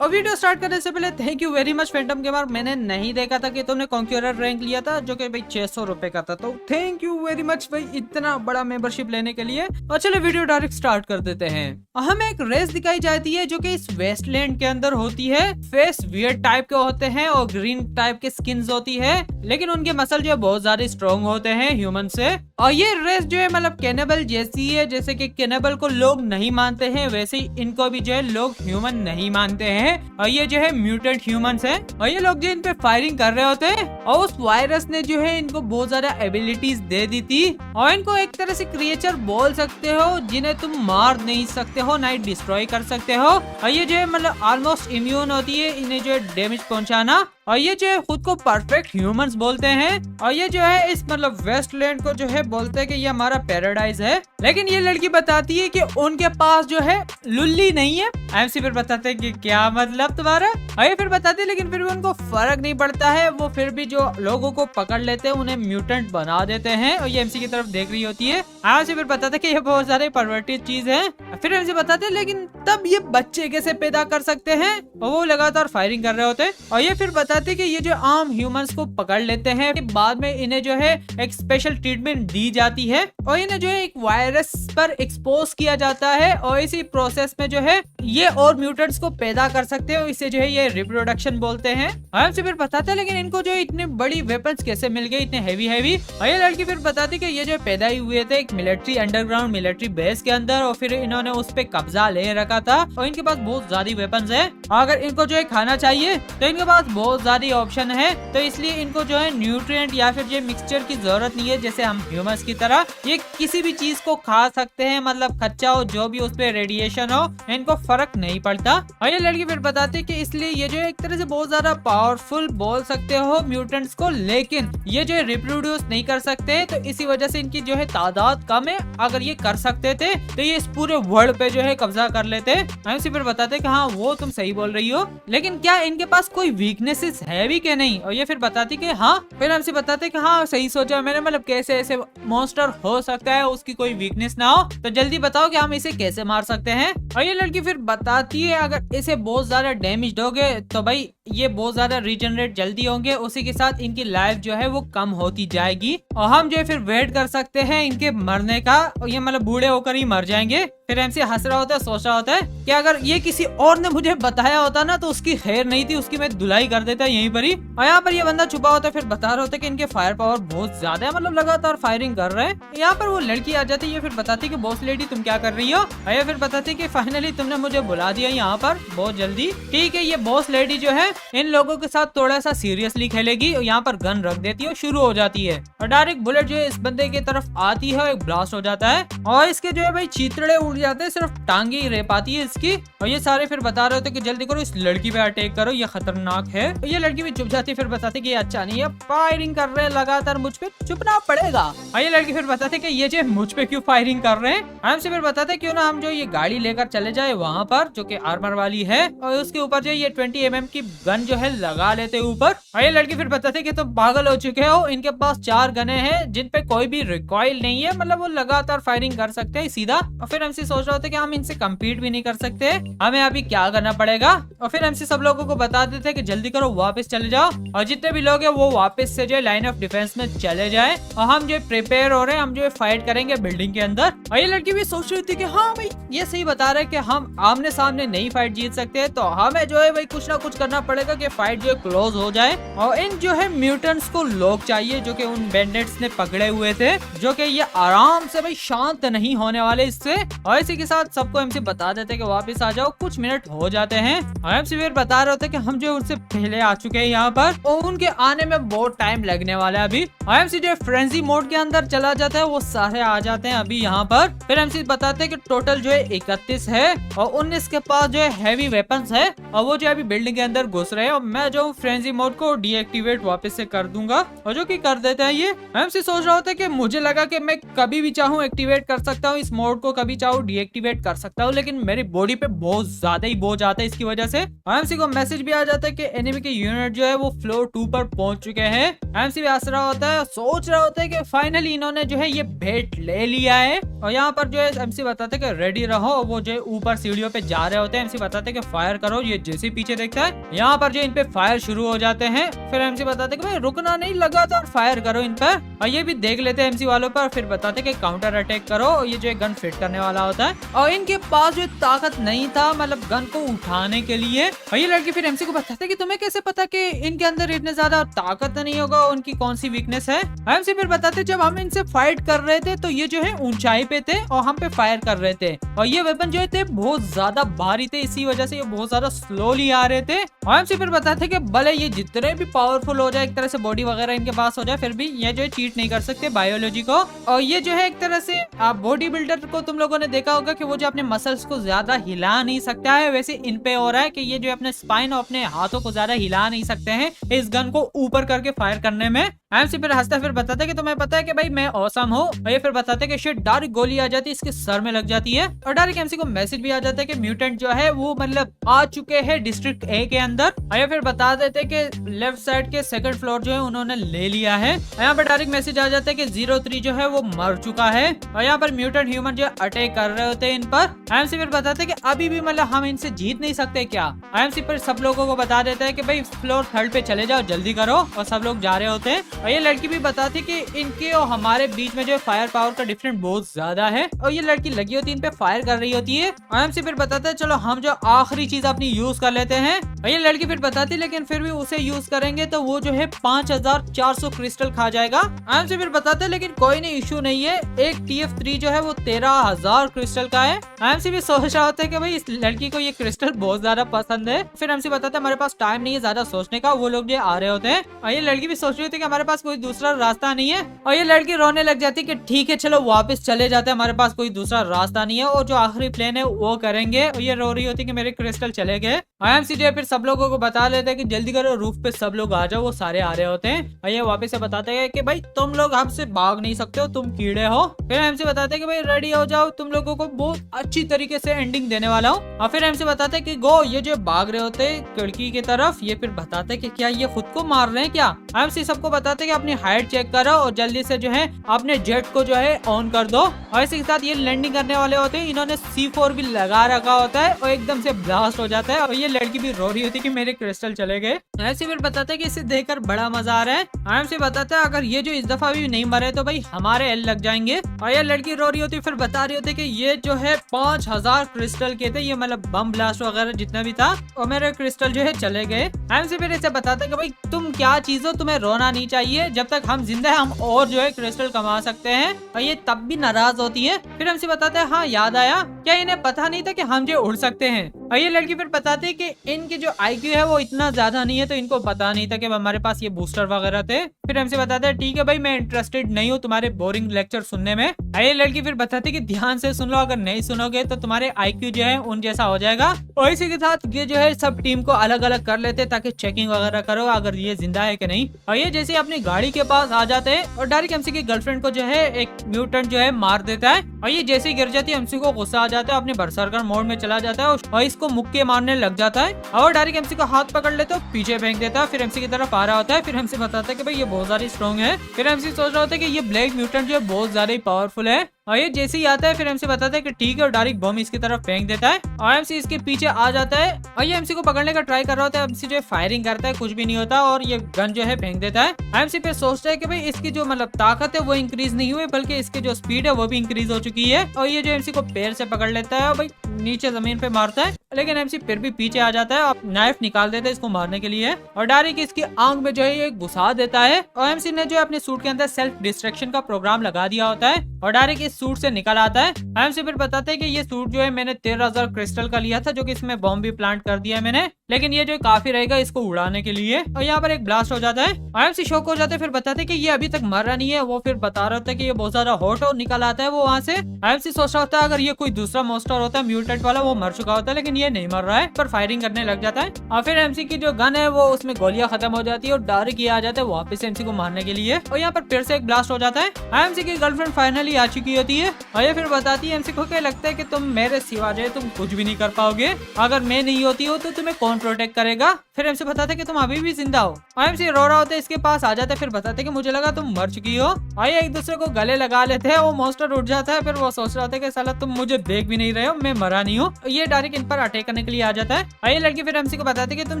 और video start करने से पहले thank you very much Phantom gamer. मैंने नहीं देखा था कि तुमने कॉन्क्यूरर रैंक लिया था जो कि भाई 600 रुपए का था, तो थैंक यू वेरी मच भाई इतना बड़ा मेंबरशिप लेने के लिए। और चलो वीडियो डायरेक्ट स्टार्ट कर देते हैं। हमें एक रेस दिखाई जाती है जो कि इस वेस्टलैंड के अंदर होती है। फेस वियर्ड टाइप के होते हैं और ग्रीन टाइप के स्किन्स होती है, लेकिन उनके मसल जो है बहुत ज्यादा स्ट्रॉन्ग होते हैं ह्यूमन से। और ये रेस जो है मतलब कैनिबल जैसी है, जैसे कि कैनिबल को लोग नहीं मानते हैं वैसे ही इनको भी जो है लोग ह्यूमन नहीं मानते हैं। और ये जो है म्यूटेंट ह्यूमंस हैं और ये लोग जो इन पे फायरिंग कर रहे होते हैं और उस वायरस ने जो है इनको बहुत ज्यादा एबिलिटीज दे दी थी। और इनको एक तरह से क्रिएचर बोल सकते हो जिन्हें तुम मार नहीं सकते हो, ना ही डिस्ट्रॉय कर सकते हो। और ये जो है मतलब ऑलमोस्ट इम्यून होती है इन्हें जो है डैमेज पहुंचाना। और ये जो है खुद को परफेक्ट ह्यूमंस बोलते हैं। और ये जो है इस मतलब वेस्टलैंड को जो है बोलते हैं कि ये हमारा पैराडाइज है। लेकिन ये लड़की बताती है कि उनके पास जो है लुल्ली नहीं है। एमसी फिर बताते हैं कि क्या मतलब तुम्हारा। और ये फिर बताते हैं लेकिन फिर भी उनको फर्क नहीं पड़ता है, वो फिर भी जो लोगों को पकड़ लेते हैं उन्हें म्यूटेंट बना देते हैं। और ये एमसी की तरफ देख रही होती है। एमसी फिर बताते हैं कि ये बहुत सारे परवर्टिड चीज है। फिर एमसी बताते हैं लेकिन तब ये बच्चे कैसे पैदा कर सकते हैं, और वो लगातार फायरिंग कर रहे होते हैं। और ये फिर बताते कि ये जो आम ह्यूमंस को पकड़ लेते हैं, बाद में इन्हें जो है एक स्पेशल ट्रीटमेंट दी जाती है और इन्हें जो है एक वायरस पर एक्सपोज किया जाता है। और इसी प्रोसेस में जो है ये और म्यूटेंट्स को पैदा कर सकते हैं, इसे जो है ये रिप्रोडक्शन बोलते हैं। हमसे फिर बताते हैं लेकिन इनको जो इतने बड़ी वेपन्स कैसे मिल गए, इतने हैवी हैवी। और ये लड़की फिर बताती कि ये जो पैदा ही हुए थे एक मिलिट्री अंडरग्राउंड मिलिट्री बेस के अंदर, और फिर इन्होंने उस पे कब्जा ले रखा था और इनके पास बहुत ज्यादा वेपन्स है। अगर इनको जो है खाना चाहिए तो इनके पास बहुत ज्यादा ऑप्शन है, तो इसलिए इनको जो है न्यूट्रिएंट या फिर जो मिक्सचर की जरूरत नहीं है जैसे हम ह्यूमंस की तरह। ये किसी भी चीज को खा सकते हैं, मतलब कच्चा हो जो भी उस पे रेडिएशन हो इनको फर्क नहीं पड़ता। और ये लड़की फिर बताती है कि इसलिए ये जो एक तरह से बहुत ज्यादा पावरफुल बोल सकते हो म्यूटेंट्स को, लेकिन ये जो रिप्रोड्यूस नहीं कर सकते, तो इसी वजह से इनकी जो है तादाद कम है। अगर ये कर सकते थे तो ये इस पूरे वर्ल्ड पे जो है कब्जा कर लेते। हम फिर बताते कि हाँ वो तुम सही बोल रही हो, लेकिन क्या इनके पास कोई वीकनेसेस है भी क्या नहीं। और ये फिर बताती कि हाँ, फिर हमसे बताते कि हाँ सही सोचा मैंने, मतलब कैसे ऐसे मॉन्स्टर हो सकता है उसकी कोई वीकनेस ना हो, तो जल्दी बताओ कि हम इसे कैसे मार सकते हैं। और ये लड़की फिर बताती है अगर इसे बहुत ज्यादा डैमेज दोगे तो भाई ये बहुत ज्यादा रीजनरेट जल्दी होंगे, उसी के साथ इनकी लाइफ जो है वो कम होती जाएगी और हम जो है फिर वेट कर सकते हैं इनके मरने का, और ये मतलब बूढ़े होकर ही मर जाएंगे। फिर एमसी हंस रहा होता है, सोच रहा होता है कि अगर ये किसी और ने मुझे बताया होता ना तो उसकी खैर नहीं थी, उसकी मैं धुलाई कर देता यहीं पर ही। और यहाँ पर ये बंदा छुपा होता है, फिर बता रहा होता है कि इनके फायर पावर बहुत ज्यादा है, मतलब लगातार फायरिंग कर रहे हैं। यहाँ पर वो लड़की आ जाती है, फिर बताती कि बॉस लेडी तुम क्या कर रही हो। और ये फिर बताती कि फाइनली तुमने मुझे बुला दिया यहाँ पर बहुत जल्दी। ठीक है, ये बॉस लेडी जो है इन लोगों के साथ थोड़ा सा सीरियसली खेलेगी और यहाँ पर गन रख देती है, शुरू हो जाती है और डायरेक्ट बुलेट जो है इस बंदे की तरफ आती है, एक ब्लास्ट हो जाता है और इसके जो है भाई चीतड़े उड़ जाते हैं, सिर्फ टांगे ही रह पाती है इसकी। और ये सारे फिर बता रहे होते कि जल्दी करो इस लड़की पे अटैक करो, ये खतरनाक है। और ये लड़की भी चुप जाती है, फिर बताती कि ये अच्छा नहीं है, फायरिंग कर रहे हैं लगातार मुझ पे, चुपना पड़ेगा। और ये लड़की फिर बताते कि ये जो मुझ पे क्यों फायरिंग कर रहे हैं। हमसे फिर बताते क्यों ना हम जो ये गाड़ी लेकर चले जाए वहाँ पर जो कि आर्मर वाली है, और उसके ऊपर जो ये 20 mm की गन जो है लगा लेते ऊपर। और ये लड़की फिर बताते कि तुम पागल हो चुके हो, इनके पास 4 गने हैं जिन पे कोई भी रिकॉइल नहीं है, मतलब वो लगातार फायरिंग कर सकते हैं सीधा। और फिर हमसे सोच रहे होते कि हम इनसे कम्पीट भी नहीं कर सकते, हमें अभी क्या करना पड़ेगा। और फिर हमसे सब लोगों को बता देते कि जल्दी करो वापस चले जाओ, और जितने भी लोग हैं वो वापस से जो लाइन ऑफ डिफेंस में चले जाए, और हम जो प्रिपेयर हो रहे हैं, हम जो फाइट करेंगे बिल्डिंग के अंदर। और ये लड़की भी सोच रही थी कि हाँ भाई ये सही बता रहे कि हम आमने सामने नहीं फाइट जीत सकते, तो हमें जो है भाई कुछ ना कुछ करना पड़ेगा कि फाइट जो है क्लोज हो जाए। और इन जो है म्यूटेंट्स को लोग चाहिए जो कि उन बैंडिट्स ने पकड़े हुए थे, जो कि ये आराम से भाई शांत नहीं होने वाले इससे। और इसी के साथ सबको एमसी बता देते कि वापस आ जाओ, कुछ मिनट हो जाते हैं। और एमसी फिर बता रहे होते कि हम जो उनसे पहले आ चुके हैं यहाँ पर, और उनके आने में बहुत टाइम लगने वाला है अभी। और एमसी जो फ्रेंजी मोड के अंदर चला जाता है, वो सारे आ जाते हैं अभी यहाँ पर। फिर एमसी बताते हैं कि टोटल जो है 31 है और 19 के पास जो है हैवी वेपन्स है, और वो जो अभी बिल्डिंग के अंदर घुस सोच रहे हैं और मैं जो फ्रेंजी मोड को डीएक्टिवेट वापस से कर दूंगा और जो कि कर देते हैं ये। एमसी सोच रहा होता है कि मुझे लगा कि मैं कभी भी चाहूँ एक्टिवेट कर सकता हूँ इस मोड को, कभी चाहूँ डीएक्टिवेट कर सकता हूँ, लेकिन मेरी बॉडी पे बहुत ज्यादा ही बोझ आता है इसकी वजह से। एमसी को मैसेज भी आ जाता है कि एनिमी के यूनिट जो है वो फ्लोर 2 पर पहुंच चुके हैं। एमसी भी हंस रहा होता है, सोच रहा होता है कि फाइनली इन्होंने जो है ये भेंट ले लिया है। और यहाँ पर जो है एमसी बताते हैं कि रेडी रहो। वो जो ऊपर सीढ़ियों पे जा रहे होते हैं। एमसी बताते हैं कि फायर करो। ये जैसे पीछे देखता है यहाँ पर जो इन पे फायर शुरू हो जाते हैं। फिर एमसी बताते हैं कि भाई रुकना नहीं, लगातार फायर करो इन पर। और ये भी देख लेते हैं एमसी वालों पर। फिर बताते हैं कि काउंटर अटैक करो। ये जो गन फिट करने वाला होता है और इनके पास जो ताकत नहीं था मतलब गन को उठाने के लिए। और ये लड़की फिर एमसी को बताते हैं कि तुम्हें कैसे पता कि इनके अंदर इतने ज्यादा ताकत नहीं होगा, उनकी कौन सी वीकनेस है। एमसी फिर बताते जब हम इनसे फाइट कर रहे थे तो ये जो है ऊंचाई पे थे और हम पे फायर कर रहे थे और ये वेपन जो थे बहुत ज्यादा भारी थे, इसी वजह से ये बहुत ज्यादा स्लोली आ रहे थे। और एमसी फिर बताते कि भले ये जितने भी पावरफुल हो जाए, एक तरह से बॉडी वगैरह इनके पास हो जाए, फिर भी ये जो है चीट नहीं कर सकते बायोलॉजी को। और ये जो है एक तरह से आप बॉडी बिल्डर को तुम लोगों ने देखा होगा कि वो जो अपने मसल्स को ज्यादा हिला नहीं सकता है, वैसे इन पे हो रहा है कि ये जो अपने स्पाइन और अपने हाथों को ज्यादा हिला नहीं सकते हैं इस गन को ऊपर करके फायर करने में। एमसी फिर हंसता फिर बताता है कि तुम्हें पता है कि भाई मैं औसम हूँ। और ये फिर बताते हैं कि शिट डायरेक्ट गोली आ जाती है इसके सर में लग जाती है। और डायरेक्ट एमसी को मैसेज भी आ जाता है कि म्यूटेंट जो है वो मतलब आ चुके हैं डिस्ट्रिक्ट ए के अंदर। और ये फिर बता देते हैं कि लेफ्ट साइड के सेकंड फ्लोर जो है उन्होंने ले लिया है। यहाँ पर डायरेक्ट मैसेज आ जाता है कि 03 जो है वो मर चुका है। और यहाँ पर म्यूटेंट ह्यूमन जो अटैक कर रहे होते हैं इन पर। एमसी फिर बताते हैं कि अभी भी मतलब हम इनसे जीत नहीं सकते क्या। एमसी फिर सब लोगों को बता देता है कि भाई फ्लोर 3 पे चले जाओ, जल्दी करो। और सब लोग जा रहे होते हैं। और ये लड़की भी बताती कि इनके और हमारे बीच में जो फायर पावर का डिफरेंस बहुत ज्यादा है। और ये लड़की लगी होती है इन पे फायर कर रही होती है। एमसी फिर बताता है चलो हम जो आखिरी चीज अपनी यूज कर लेते हैं। और ये लड़की फिर बताती लेकिन फिर भी उसे यूज करेंगे तो वो जो है 5400 क्रिस्टल खा जाएगा। एमसी फिर बताते हैं लेकिन कोई नहीं, इशू नहीं है, एक TF3 जो है वो 13000 क्रिस्टल का है। एमसी भी सोच रहा होता है कि भाई इस लड़की को ये क्रिस्टल बहुत ज्यादा पसंद है। फिर एमसी बताता है हमारे पास टाइम नहीं है ज्यादा सोचने का, वो लोग जो आ रहे होते हैं। और ये लड़की भी सोच रही होती है कि हमारे पास कोई दूसरा रास्ता नहीं है। और ये लड़की रोने लग जाती है कि ठीक है चलो वापस चले जाते हैं, हमारे पास कोई दूसरा रास्ता नहीं है और जो आखिरी प्लान है वो करेंगे। और ये रो रही होती है कि मेरे क्रिस्टल चले गए। एमसी जो फिर सब लोगों को बता लेते हैं कि जल्दी करो रूफ पे सब लोग आ जाओ, वो सारे आ रहे होते हैं। और ये वापस से बताते हैं कि भाई तुम लोग हमसे भाग नहीं सकते हो, तुम कीड़े हो। फिर एमसी बताते हैं कि भाई रेडी हो जाओ, तुम लोगों को बहुत अच्छी तरीके से एंडिंग देने वाला हूँ। और फिर एमसी बताते हैं कि गो। ये जो भाग रहे होते हैं खिड़की की तरफ, ये फिर बताते हैं कि क्या ये खुद को मार रहे हैं क्या। एमसी सबको बताते हैं कि अपनी हाइट चेक करो और जल्दी से जो है अपने जेट को जो है ऑन कर दो। और इसी के साथ ये लैंडिंग करने वाले होते हैं। इन्होंने C4 भी लगा रखा होता है और एकदम से ब्लास्ट हो जाता है। और ये लड़की भी रो रही होती है कि मेरे क्रिस्टल चले गए। ऐसे फिर बताते हैं कि इसे देखकर बड़ा मजा आ रहा है। एमसी बताता है अगर ये जो इस दफा भी नहीं मरे तो भाई हमारे एल लग जाएंगे। और ये लड़की रो रही होती है फिर बता रही होती है कि ये जो है 5000 क्रिस्टल के थे, ये मतलब बम ब्लास्ट वगैरह जितना भी था, और मेरे क्रिस्टल जो है चले गए। एमसी फिर इसे बताता है कि भाई तुम क्या चीज हो, तुम्हें रोना नहीं चाहिए, जब तक हम जिंदा है हम और जो है क्रिस्टल कमा सकते हैं। और ये तब भी नाराज होती है। फिर एमसी बताता है हाँ याद आया, क्या इन्हें पता नहीं था कि हम जो उड़ सकते हैं। और ये लड़की फिर बताती है कि इनकी जो IQ है वो इतना ज्यादा नहीं है, तो इनको पता नहीं था कि हमारे पास ये बूस्टर वगैरह थे। फिर एमसी बताता है ठीक है भाई मैं इंटरेस्टेड नहीं हूँ तुम्हारे बोरिंग लेक्चर सुनने में। ये लड़की फिर बताती है कि ध्यान से सुन लो, अगर नहीं सुनोगे तो तुम्हारे IQ जो है उन जैसा हो जाएगा। और इसी के साथ ये जो है सब टीम को अलग अलग कर लेते ताकि चेकिंग वगैरह करो अगर ये जिंदा है कि नहीं। और ये जैसे अपनी गाड़ी के पास आ जाते हैं और डायरेक्ट एमसी की गर्लफ्रेंड को जो है एक म्यूटेंट जो है मार देता है। और ये जैसे ही गिर जाती है एमसी को गुस्सा आ जाता है, अपने बरसरकर मोड में चला जाता है और इसको मुक्के मारने लग जाता है। और डायरेक्ट एमसी को हाथ पकड़ लेता है, पीछे फेंक देता है। फिर एमसी की तरफ आ रहा होता है। फिर एमसी बताता है कि भाई ये बहुत ज्यादा स्ट्रॉन्ग है। फिर एमसी सोच रहा होता है कि ये ब्लैक म्यूटेंट जो है बहुत ज्यादा ही पावरफुल है। और ये जैसे ही आता है फिर एमसी बताता है कि ठीक है, और डायरेक्ट बम इसकी तरफ फेंक देता है। और एमसी इसके पीछे आ जाता है और ये एमसी को पकड़ने का ट्राई कर रहा होता है। एमसी जो फायरिंग करता है, कुछ भी नहीं होता और ये गन जो है फेंक देता है। एमसी फिर सोचता है कि भाई इसकी जो मतलब ताकत है वो इंक्रीज नहीं हुई, बल्कि इसकी जो स्पीड है वो भी इंक्रीज हो चुकी है। और ये जो एमसी को पैर से पकड़ लेता है और भाई नीचे जमीन पे मारता है, लेकिन एमसी फिर भी पीछे आ जाता है और नाइफ निकाल देता है इसको मारने के लिए। और डायरेक्ट इसकी आंख में जो है ये घुसा देता है। और एमसी ने जो अपने सूट के अंदर सेल्फ डिस्ट्रक्शन का प्रोग्राम लगा दिया होता है और डायरेक्ट इस इस सूट से निकल आता है। आईएमसी फिर बताते हैं कि ये सूट जो है मैंने 13,000 क्रिस्टल का लिया था, जो कि इसमें बॉम्ब भी प्लांट कर दिया है मैंने, लेकिन ये जो काफी रहेगा इसको उड़ाने के लिए। और यहाँ पर एक ब्लास्ट हो जाता है। आईएमसी शॉक हो जाते हैं, फिर बताते हैं कि ये अभी तक मरा नहीं है। वो फिर बता रहा होता है कि ये बहुत ज्यादा हॉट और निकल आता है वो वहाँ से। आईएमसी सोच रहा होता है अगर ये कोई दूसरा मॉन्स्टर होता है म्यूटेंट वाला, वो मर चुका होता है, लेकिन ये नहीं मर रहा है, पर फायरिंग करने लग जाता है। और फिर एमसी की जो गन है वो उसमें गोलियां खत्म हो जाती है और डायरेक्ट ये आ जाता है वापस एमसी को मारने के लिए। और यहाँ पर फिर से एक ब्लास्ट हो जाता है। एमसी की गर्लफ्रेंड फाइनली आ चुकी होती है और ये फिर बताती है एमसी को क्या लगता है कि तुम मेरे सिवा जो है तुम कुछ भी नहीं कर पाओगे, अगर मैं नहीं होती हो तो तुम्हें कौन प्रोटेक्ट करेगा। फिर एमसी बताता है कि तुम अभी भी जिंदा हो। एमसी रो रहा होता है, इसके पास आ जाता है, फिर बताते हैं कि मुझे लगा तुम मर चुकी हो। और ये एक दूसरे को गले लगा लेते हैं। वो मॉन्स्टर उठ जाता है, फिर वो सोच रहा था कि साला तुम मुझे देख भी नहीं रहे हो, मैं मरा नहीं हूँ। ये डायरेक्ट इन पर अटैक करने के लिए आ जाता है। और ये लड़की फिर एमसी को बताती है कि तुम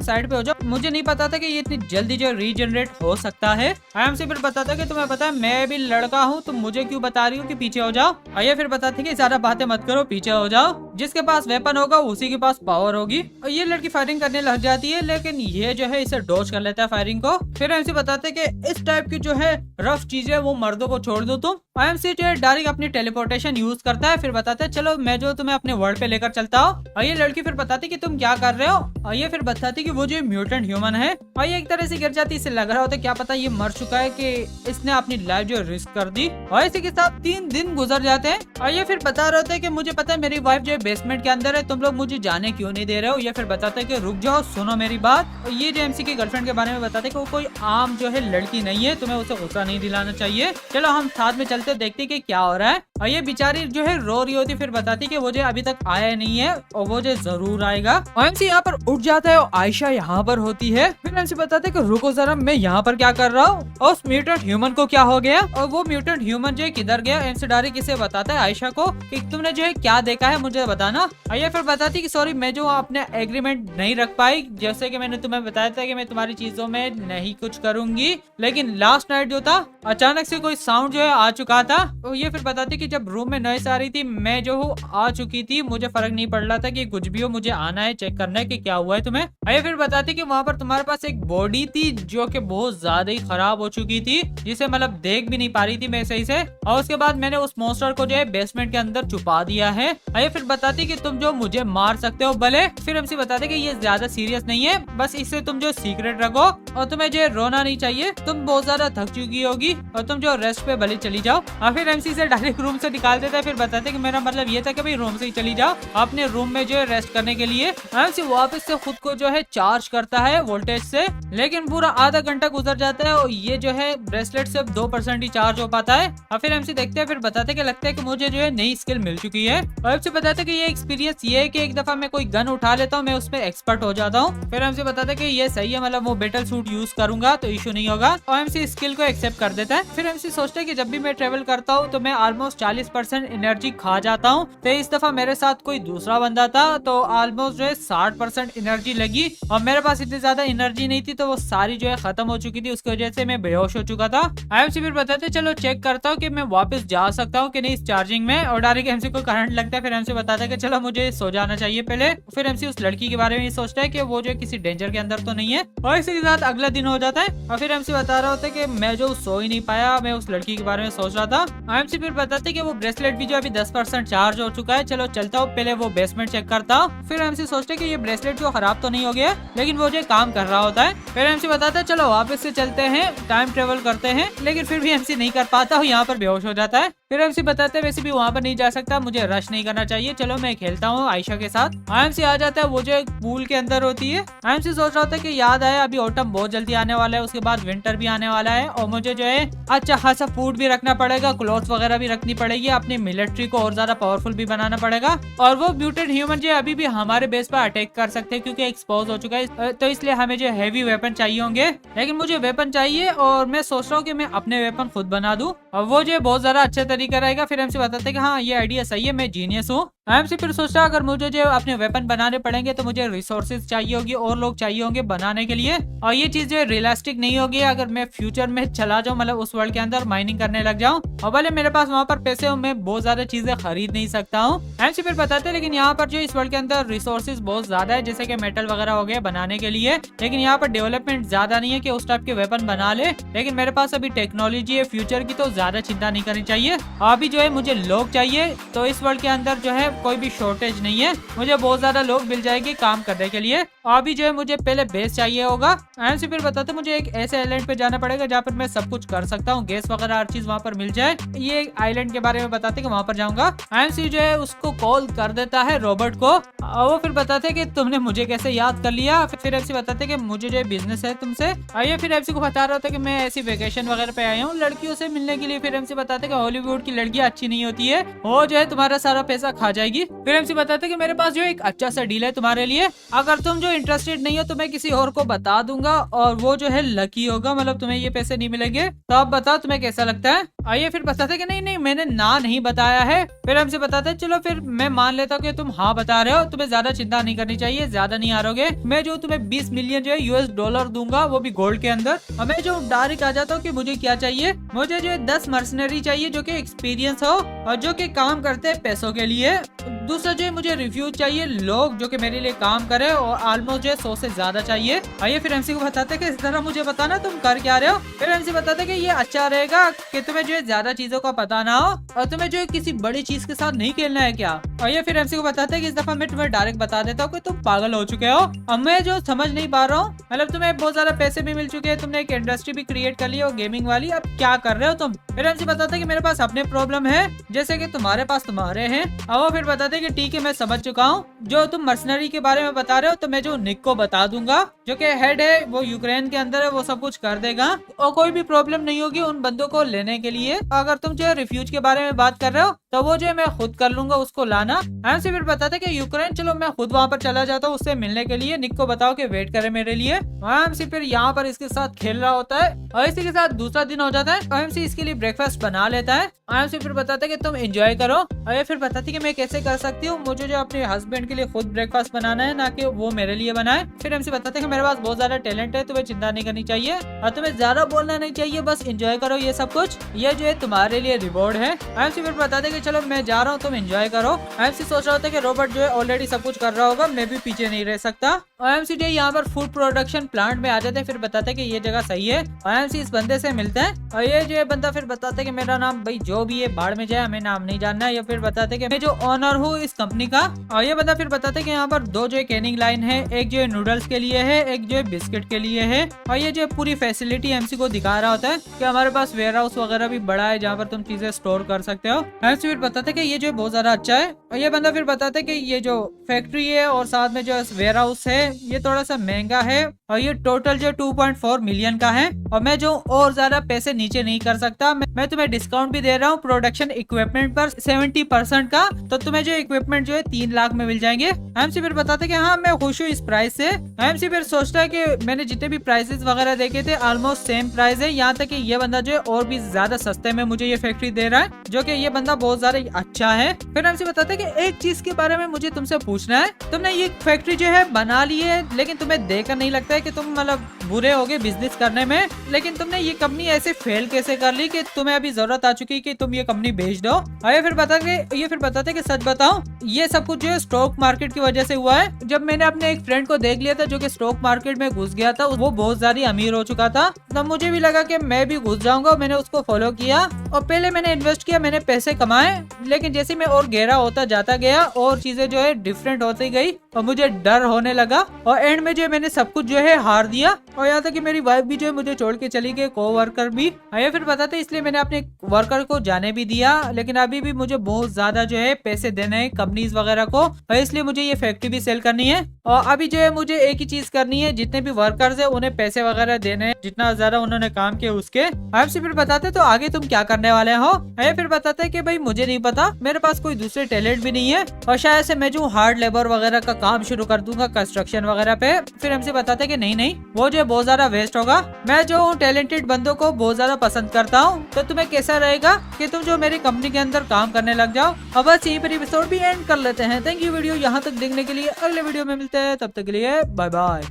साइड पे हो जाओ, मुझे नहीं पता था कि ये इतनी जल्दी जो रीजनरेट हो सकता है। एमसी फिर बताता है कि तुम्हें पता है मैं भी लड़का हूँ, तुम मुझे क्यों बता रही हो कि पीछे हो जाओ। और ये फिर बताते हैं कि ज्यादा बातें मत करो, पीछे हो जाओ, जिसके पास वेपन होगा उसी के पास पावर होगी। और ये लड़की फायरिंग करने लग जाती है, लेकिन ये जो है इसे डॉज कर लेता है फायरिंग को। फिर एमसी बताते हैं कि इस टाइप की जो है रफ चीजें वो मर्दों को छोड़ दो तुम। एमसी जो है डायरेक्ट अपनी टेलीपोर्टेशन यूज करता है। फिर बताते हैं चलो मैं जो तुम्हें अपने वर्ल्ड पे लेकर चलता हूँ। और ये लड़की फिर बताती कि तुम क्या कर रहे हो। और ये फिर बताती कि वो जो म्यूटेंट ह्यूमन है। और ये एक तरह से गिर जाती, इसे लग रहा होता है क्या पता ये मर चुका है कि इसने अपनी लाइफ जो रिस्क कर दी। और इसी के साथ 3 दिन गुजर जाते हैं। और ये फिर बता रहे होते हैं कि मुझे पता है मेरी वाइफ जो है बेसमेंट के अंदर है, तुम लोग मुझे जाने क्यों नहीं दे रहे हो। ये फिर बताते हैं कि रुक जाओ, सुनो मेरी बात। और ये जो एमसी की गर्लफ्रेंड के बारे में बताते हैं कि वो कोई आम जो है लड़की नहीं है, तुम्हें उसे गुस्सा नहीं दिलाना चाहिए, चलो हम साथ में चलते देखते कि क्या हो रहा है। और ये बेचारी जो है रो रही होती, फिर बताती कि वो जो अभी तक आया नहीं है और वो जो जरूर आएगा। और एमसी यहाँ पर उठ जाता है और आयशा यहाँ पर होती है। फिर एमसी बताते कि रुको जरा, मैं यहाँ पर क्या कर रहा हूँ और उस म्यूटेंट ह्यूमन को क्या हो गया और वो म्यूटेंट ह्यूमन जो है किधर गया। एमसी डायरेक्ट इसे बताता है आयशा को कि तुमने जो है क्या देखा है मुझे बताना। और ये फिर बताती कि सॉरी मैं जो अपने एग्रीमेंट नहीं रख पाई, जैसे कि मैंने तुम्हें बताया था कि मैं तुम्हारी चीजों में नहीं कुछ करूंगी, लेकिन लास्ट नाइट जो था अचानक से कोई साउंड जो है आ चुका था। तो ये फिर बताती कि जब रूम में नॉइस आ रही थी मैं जो हूँ आ चुकी थी, मुझे फर्क नहीं पड़ रहा था कि कुछ भी हो, मुझे आना है चेक करना है कि क्या हुआ है तुम्हें। ये फिर बताती कि वहाँ पर तुम्हारे पास एक बॉडी थी जो कि बहुत ज्यादा ही खराब हो चुकी थी, जिसे मतलब देख भी नहीं पा रही थी मैं सही से। और उसके बाद मैंने उस मॉन्स्टर को जो है बेसमेंट के अंदर छुपा दिया है। ये फिर बताती कि तुम जो मुझे मार सकते हो भले। फिर एमसी बताते कि ये ज्यादा सीरियस नहीं है, बस इससे तुम जो सीक्रेट रखो और तुम्हें जो रोना नहीं चाहिए, तुम बहुत ज्यादा थक चुकी होगी और तुम जो रेस्ट पे भले चली जाओ। और फिर एमसी से डायरेक्ट रूम से निकाल देता है। फिर बताते कि मेरा मतलब ये था कि भाई रूम से ही चली जाओ अपने रूम में जो है रेस्ट करने के लिए। एमसी वापस से खुद को जो है चार्ज करता है वोल्टेज से, लेकिन पूरा आधा घंटा गुजर जाता है और ये जो है ब्रेसलेट सिर्फ 2% ही चार्ज हो पाता है। और फिर एमसी देखते हैं, फिर बताते कि लगता है कि मुझे जो है नई स्किल मिल चुकी है। और एमसी बताते कि ये एक्सपीरियंस ये है कि एक दफा मैं कोई गन उठा लेता हूँ मैं उसमें एक्सपर्ट हो जाता हूँ। फिर एमसी बताते कि ये सही है, मतलब वो बैटल सूट यूज करूंगा तो इशू नहीं होगा। और एमसी स्किल को एक्सेप्ट कर देता है। फिर एमसी सोचता है कि जब भी मैं ट्रेवल करता हूँ तो मैं ऑलमोस्ट 40% एनर्जी खा जाता हूँ, तो इस दफा मेरे साथ कोई दूसरा बंदा था तो ऑलमोस्ट जो है 60% एनर्जी लगी और मेरे पास इतनी ज्यादा एनर्जी नहीं थी, तो वो सारी जो है खत्म हो चुकी थी, उसकी वजह से मैं बेहोश हो चुका था। एमसी फिर बताते चलो चेक करता हूँ कि मैं वापस जा सकता हूँ कि नहीं इस चार्जिंग में। और डायरेक्ट एमसी को करंट लगता है। फिर एमसी बताता है कि चलो मुझे सो जाना चाहिए पहले। फिर एमसी उस लड़की के बारे में सोचता है कि वो जो किसी डेंजर के अंदर तो नहीं है। और इसी के साथ अगला दिन हो जाता है और फिर एमसी बता रहा होता है कि मैं जो सो ही नहीं पाया, मैं उस लड़की के बारे में सोच रहा था। एमसी फिर बताते कि वो ब्रेसलेट भी जो अभी 10% चार्ज हो चुका है, चलो चलता हूँ पहले वो बेसमेंट चेक करता हूँ। फिर एमसी सोचते है कि ये ब्रेसलेट जो खराब तो नहीं हो गया, लेकिन वो जो काम कर रहा होता है। फिर एमसी बताता है चलो वापस से चलते हैं, टाइम ट्रेवल करते हैं, लेकिन फिर भी एमसी नहीं कर पाता, यहाँ पर बेहोश हो जाता है। फिर एमसी बताते हैं वैसे भी वहाँ पर नहीं जा सकता, मुझे रश नहीं करना चाहिए, चलो मैं खेलता हूँ आयशा के साथ। एमसी आ जाता है, वो जो एक पूल के अंदर होती है। एमसी सोच रहा होता है कि याद आया अभी ऑटम बहुत जल्दी आने वाला है, उसके बाद विंटर भी आने वाला है और मुझे जो है अच्छा खासा फूड भी रखना पड़ेगा, क्लॉथ वगैरह भी रखनी पड़ेगी, अपनी मिलिट्री को और ज्यादा पावरफुल भी बनाना पड़ेगा। और वो म्यूटेंट ह्यूमन जो अभी भी हमारे बेस पर अटैक कर सकते हैं क्योंकि एक्सपोज हो चुका है, तो इसलिए हमें जो हैवी वेपन चाहिए होंगे। लेकिन मुझे वेपन चाहिए और मैं सोच रहा हूँ कि मैं अपने वेपन खुद बना दूं और वो जो बहुत ज्यादा अच्छे तरीका रहेगा। फिर हमसे बताते हैं कि हाँ ये आइडिया सही है, मैं जीनियस हूँ। एमसी फिर सोचा अगर मुझे जो अपने वेपन बनाने पड़ेंगे तो मुझे रिसोर्सेज चाहिए होगी और लोग चाहिए होंगे बनाने के लिए, और ये चीज जो रियलिस्टिक नहीं होगी अगर मैं फ्यूचर में चला जाऊँ, मतलब उस वर्ल्ड के अंदर माइनिंग करने लग जाऊँ, और भले मेरे पास वहाँ पर पैसे हो, मैं बहुत ज्यादा चीजें खरीद नहीं सकता हूँ। एमसी फिर बताते हैं लेकिन यहाँ पर जो इस वर्ल्ड के अंदर रिसोर्सेज बहुत ज्यादा है, जैसे कि मेटल वगैरह हो गया बनाने के लिए, लेकिन यहाँ पर डेवलपमेंट ज्यादा नहीं है कि उस टाइप के वेपन बना ले, लेकिन मेरे पास अभी टेक्नोलॉजी है फ्यूचर की, तो ज्यादा चिंता नहीं करनी चाहिए। अभी जो है मुझे लोग चाहिए, तो इस वर्ल्ड के अंदर जो है कोई भी शॉर्टेज नहीं है, मुझे बहुत ज्यादा लोग मिल जाएंगे काम करने के लिए। अभी जो है मुझे पहले बेस चाहिए होगा। एमसी फिर बताते मुझे एक ऐसे आइलैंड पे जाना पड़ेगा जहाँ पर मैं सब कुछ कर सकता हूँ, गैस वगैरह हर चीज वहाँ पर मिल जाए। ये आइलैंड के बारे में बताते कि वहाँ पर जाऊंगा। एमसी जो है उसको कॉल कर देता है रॉबर्ट को, और वो फिर बताते कि तुमने मुझे कैसे याद कर लिया। फिर एमसी बताते कि मुझे जो बिजनेस है तुमसे। आइए फिर एमसी को बता रहा था कि मैं ऐसी वेकेशन वगैरह पे आया हूँ लड़कियों से मिलने के लिए। फिर एमसी बताते कि हॉलीवुड की लड़कियां अच्छी नहीं होती है, वो जो है तुम्हारा सारा पैसा खा जाएगी। फिर एमसी बताते कि मेरे पास जो एक अच्छा सा डील है तुम्हारे लिए, अगर तुम जो इंटरेस्टेड नहीं हो तो मैं किसी और को बता दूंगा, और वो जो है लकी होगा, मतलब तुम्हें ये पैसे नहीं मिलेंगे। तो आप बताओ तुम्हें कैसा लगता है। आइए फिर बताते कि नहीं नहीं मैंने ना नहीं बताया है। फिर हमसे बताते चलो फिर मैं मान लेता हूँ कि तुम हाँ बता रहे हो, तुम्हें ज्यादा चिंता नहीं करनी चाहिए, ज्यादा नहीं हारोगे। मैं जो तुम्हें 20 मिलियन जो है यूएस डॉलर दूंगा, वो भी गोल्ड के अंदर। हमें जो डायरेक्ट आ जाता हूँ कि मुझे क्या चाहिए, मुझे जो है 10 मर्सनरी चाहिए जो कि एक्सपीरियंस हो और जो कि काम करते हैं पैसों के लिए। दूसरा जो है मुझे रिव्यूज चाहिए, लोग जो कि मेरे लिए काम करे, और ऑलमोस्ट जो है 100 से ज्यादा चाहिए। आइए फिर एमसी को बताते कि इस तरह मुझे बताना तुम कर क्या रहे हो। फिर एमसी बताते कि ये अच्छा रहेगा कि तुम्हें जो है ज्यादा चीजों का पता ना हो, और तुम्हें जो है किसी बड़ी चीज के साथ नहीं खेलना है क्या। आइए फिर एमसी को बताते कि इस दफा मैं तुम्हें डायरेक्ट बता देता हूँ कि तुम पागल हो चुके हो। अब मैं जो समझ नहीं पा रहा हूँ, मतलब तुम्हें बहुत ज्यादा पैसे भी मिल चुके हैं, तुमने एक इंडस्ट्री भी क्रिएट कर ली है गेमिंग वाली, अब क्या कर रहे हो तुम। फिर एमसी बताते कि मेरे पास अपने प्रॉब्लम है जैसे कि तुम्हारे पास तुम्हारे हैं। अब वो फिर बताते कि ठीक है मैं समझ चुका हूँ, जो तुम मर्सनरी के बारे में बता रहे हो तो मैं जो निक को बता दूंगा, जो कि हेड है, वो यूक्रेन के अंदर है, वो सब कुछ कर देगा और कोई भी प्रॉब्लम नहीं होगी उन बंदों को लेने के लिए। अगर तुम जो है रिफ्यूज के बारे में बात कर रहे हो तो वो जो है मैं खुद कर लूंगा उसको लाना। एमसी फिर बताते कि यूक्रेन चलो मैं खुद वहाँ पर चला जाता हूँ उससे मिलने के लिए, निक को बताओ कि वेट करे मेरे लिए। एमसी फिर यहाँ पर इसके साथ खेल रहा होता है और इसी के साथ दूसरा दिन हो जाता है। एमसी इसके लिए ब्रेकफास्ट बना लेता है। एमसी फिर बताते कि तुम एंजॉय करो, और ये फिर बताती कि मैं कैसे कर सकती हूँ, मुझे जो अपने हस्बैंड के लिए खुद ब्रेकफास्ट बनाना है, ना कि वो मेरे लिए बनाए। फिर एमसी बताते कि मेरे पास बहुत ज्यादा टैलेंट है, तुम्हें चिंता नहीं करनी चाहिए और तुम्हें ज्यादा बोलना नहीं चाहिए, बस एंजॉय करो ये सब कुछ, ये जो है तुम्हारे लिए रिवॉर्ड है। एमसी फिर बताते कि चलो मैं जा रहा हूँ तुम एंजॉय करो। एमसी सोच रहा होता है कि रॉबर्ट जो है ऑलरेडी सब कुछ कर रहा होगा, मैं भी पीछे नहीं रह सकता। और एमसी जो यहाँ पर फूड प्रोडक्शन प्लांट में आ जाते हैं, फिर बताते कि ये जगह सही है, और एमसी इस बंदे से मिलते हैं, और ये जो है बंदा फिर बताते कि मेरा नाम भाई जो भी है बाढ़ में जाए, हमें नाम नहीं जानना है। ये फिर बताते कि मैं जो ऑनर हूँ इस कंपनी का। और ये बंदा फिर बताते कि यहाँ पर दो जो है कैनिंग लाइन है, एक जो है नूडल्स के लिए है, एक जो है बिस्किट के लिए है। और ये जो है पूरी फैसिलिटी एमसी को दिखा रहा होता है कि हमारे पास वेयर हाउस वगैरह भी बड़ा है जहाँ पर तुम चीजें स्टोर कर सकते हो। एमसी फिर बताते कि ये जो है बहुत ज्यादा अच्छा है। और ये बंदा फिर बताते कि ये जो फैक्ट्री है और साथ में जो वेयर हाउस है ये थोड़ा सा महंगा है, और ये टोटल जो 2.4 मिलियन का है, और मैं जो और ज्यादा पैसे नीचे नहीं कर सकता। मैं तुम्हें डिस्काउंट भी दे रहा हूँ प्रोडक्शन इक्विपमेंट पर 70% का, तो तुम्हें जो इक्विपमेंट जो है 3 लाख में मिल जाएंगे। एमसी फिर बताते कि हाँ मैं खुश हूँ इस प्राइस से। एमसी फिर सोचता है कि मैंने जितने भी प्राइसेस वगैरह देखे थे ऑलमोस्ट सेम प्राइस है, यहाँ तक कि ये बंदा जो है और भी ज्यादा सस्ते में मुझे ये फैक्ट्री दे रहा है, जो कि ये बंदा बहुत ज्यादा अच्छा है। फिर एमसी बताते हैं कि एक चीज के बारे में मुझे तुमसे पूछना है, तुमने ये फैक्ट्री जो है बना ली है, लेकिन तुम्हें देखकर नहीं लगता है कि तुम मतलब बुरे होगे बिजनेस करने में, लेकिन तुमने ये कंपनी ऐसे फेल कैसे कर ली कि तुम्हें अभी जरूरत आ चुकी कि तुम ये कंपनी बेच दो। और ये फिर बताते कि सच बताओ ये सब कुछ जो है स्टॉक मार्केट की वजह से हुआ है। जब मैंने अपने एक फ्रेंड को देख लिया था जो कि स्टॉक मार्केट में घुस गया था, वो बहुत ज्यादा अमीर हो चुका था, तब मुझे भी लगा कि मैं भी घुस जाऊंगा। मैंने उसको फॉलो किया और पहले मैंने इन्वेस्ट किया, मैंने पैसे कमाए, लेकिन जैसे मैं और गहरा होता जाता गया और चीजें जो है डिफरेंट होती गई और मुझे डर होने लगा, और एंड में जो है मैंने सब कुछ जो है हार दिया, और यहाँ तक कि मेरी वाइफ भी जो है मुझे छोड़ के चली गई, को-वर्कर भी। आइए फिर बताते इसलिए मैंने अपने वर्कर को जाने भी दिया, लेकिन अभी भी मुझे बहुत ज्यादा जो है पैसे देने हैं कंपनीज वगैरह को, और इसलिए मुझे ये फैक्ट्री भी सेल करनी है। और अभी जो है मुझे एक ही चीज करनी है, जितने भी वर्कर्स है उन्हें पैसे वगैरह देने हैं, जितना ज्यादा उन्होंने काम किया उसके। आपसे फिर बताते तो आगे तुम क्या करने वाले हो। आइए फिर बताते कि भाई मुझे नहीं पता, मेरे पास कोई दूसरे टैलेंट भी नहीं है, और शायद से मैं जो हार्ड लेबर वगैरह का काम शुरू कर दूंगा कंस्ट्रक्शन वगैरह पे। फिर हमसे बताते हैं कि नहीं नहीं वो जो बहुत ज्यादा वेस्ट होगा, मैं जो टैलेंटेड बंदों को बहुत ज्यादा पसंद करता हूँ, तो तुम्हें कैसा रहेगा कि तुम जो मेरी कंपनी के अंदर काम करने लग जाओ। अब बस यहीं पर एपिसोड भी एंड कर लेते हैं। थैंक यू वीडियो यहाँ तक देखने के लिए, अगले वीडियो में मिलते हैं, तब तक के लिए बाय बाय।